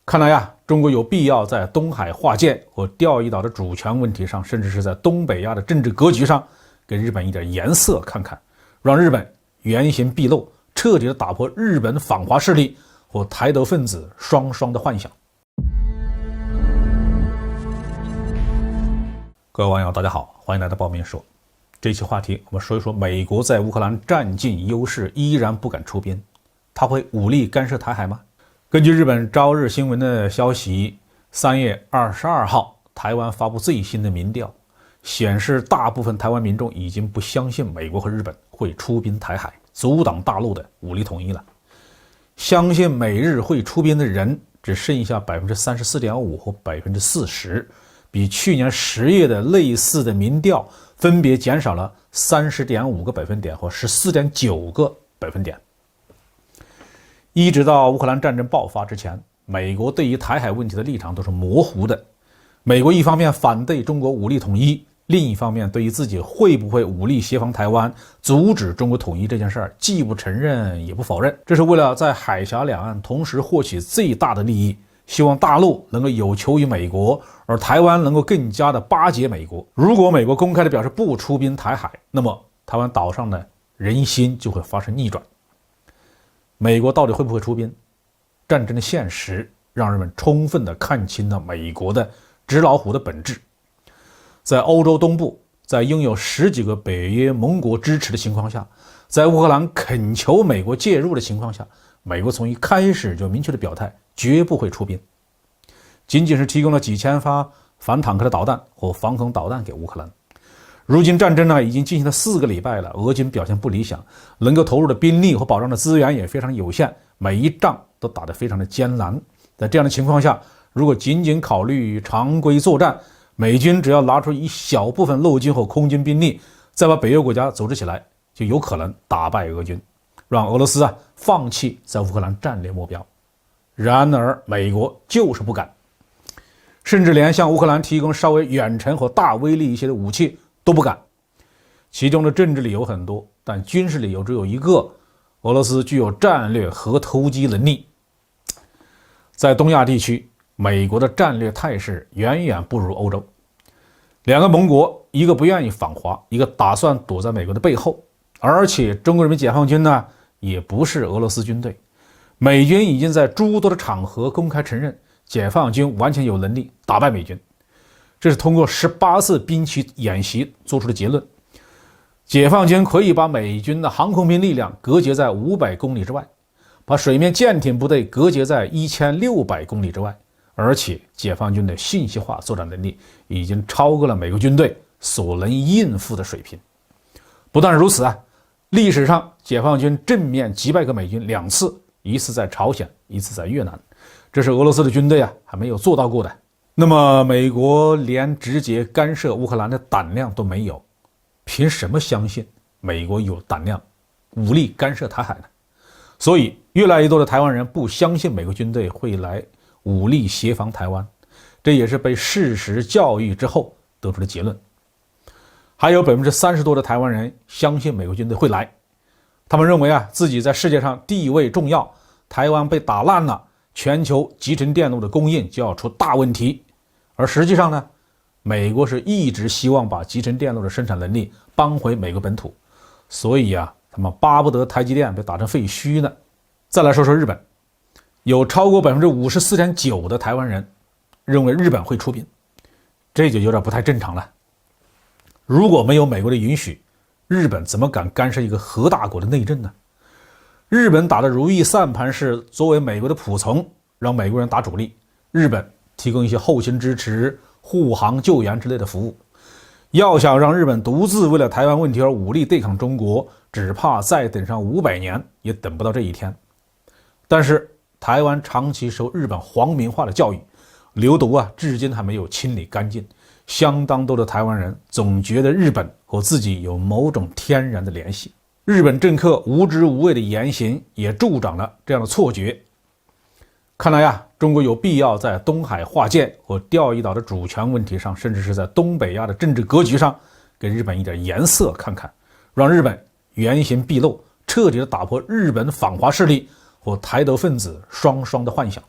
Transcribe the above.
看来呀，中国有必要在东海划界和钓鱼岛的主权问题上，甚至是在东北亚的政治格局上，给日本一点颜色看看，让日本原形毕露，彻底的打破日本反华势力和台独分子双双的幻想。各位网友，大家好，欢迎来到报民说。这期话题我们说一说美国在乌克兰占尽优势，依然不敢出兵，他会武力干涉台海吗？根据日本朝日新闻的消息，3月22号，台湾发布最新的民调，显示大部分台湾民众已经不相信美国和日本会出兵台海，阻挡大陆的武力统一了。相信美日会出兵的人只剩下 34.5% 和 40%， 比去年10月的类似的民调分别减少了 30.5 个百分点和 14.9 个百分点。一直到乌克兰战争爆发之前，美国对于台海问题的立场都是模糊的。美国一方面反对中国武力统一，另一方面对于自己会不会武力协防台湾，阻止中国统一这件事儿，既不承认也不否认。这是为了在海峡两岸同时获取最大的利益，希望大陆能够有求于美国，而台湾能够更加的巴结美国。如果美国公开的表示不出兵台海，那么台湾岛上的人心就会发生逆转。美国到底会不会出兵？战争的现实让人们充分地看清了美国的纸老虎的本质。在欧洲东部，在拥有10几个北约盟国支持的情况下，在乌克兰恳求美国介入的情况下，美国从一开始就明确的表态，绝不会出兵，仅仅是提供了几千发反坦克的导弹和防空导弹给乌克兰。如今战争呢已经进行了4个礼拜了，俄军表现不理想，能够投入的兵力和保障的资源也非常有限，每一仗都打得非常的艰难。在这样的情况下，如果仅仅考虑常规作战，美军只要拿出一小部分陆军和空军兵力，再把北约国家组织起来，就有可能打败俄军，让俄罗斯放弃在乌克兰战略目标。然而美国就是不敢，甚至连向乌克兰提供稍微远程和大威力一些的武器都不敢。其中的政治理由很多，但军事理由只有一个：俄罗斯具有战略核投机能力。在东亚地区，美国的战略态势远远不如欧洲。2个盟国，一个不愿意反华，一个打算躲在美国的背后。而且中国人民解放军呢，也不是俄罗斯军队。美军已经在诸多的场合公开承认，解放军完全有能力打败美军。这是通过18次兵棋演习做出的结论。解放军可以把美军的航空兵力量隔绝在500公里之外，把水面舰艇部队隔绝在1600公里之外，而且解放军的信息化作战能力已经超过了美国军队所能应付的水平。不但如此历史上解放军正面击败过美军2次，一次在朝鲜，一次在越南，这是俄罗斯的军队还没有做到过的。那么美国连直接干涉乌克兰的胆量都没有，凭什么相信美国有胆量武力干涉台海呢？所以越来越多的台湾人不相信美国军队会来武力协防台湾，这也是被事实教育之后得出的结论。还有 30% 多的台湾人相信美国军队会来，他们认为自己在世界上地位重要，台湾被打烂了，全球集成电路的供应就要出大问题。而实际上呢，美国是一直希望把集成电路的生产能力搬回美国本土，所以他们巴不得台积电被打成废墟呢。再来说说日本，有超过 54.9% 的台湾人认为日本会出兵，这就有点不太正常了。如果没有美国的允许，日本怎么敢干涉一个核大国的内政呢？日本打的如意算盘是作为美国的仆从，让美国人打主力，日本提供一些后勤支持、护航救援之类的服务。要想让日本独自为了台湾问题而武力对抗中国，只怕再等上500年也等不到这一天。但是台湾长期受日本皇民化的教育，流毒至今还没有清理干净，相当多的台湾人总觉得日本和自己有某种天然的联系。日本政客无知无畏的言行也助长了这样的错觉。看来中国有必要在东海划界和钓鱼岛的主权问题上，甚至是在东北亚的政治格局上，给日本一点颜色看看，让日本原形毕露，彻底的打破日本反华势力和台独分子双双的幻想。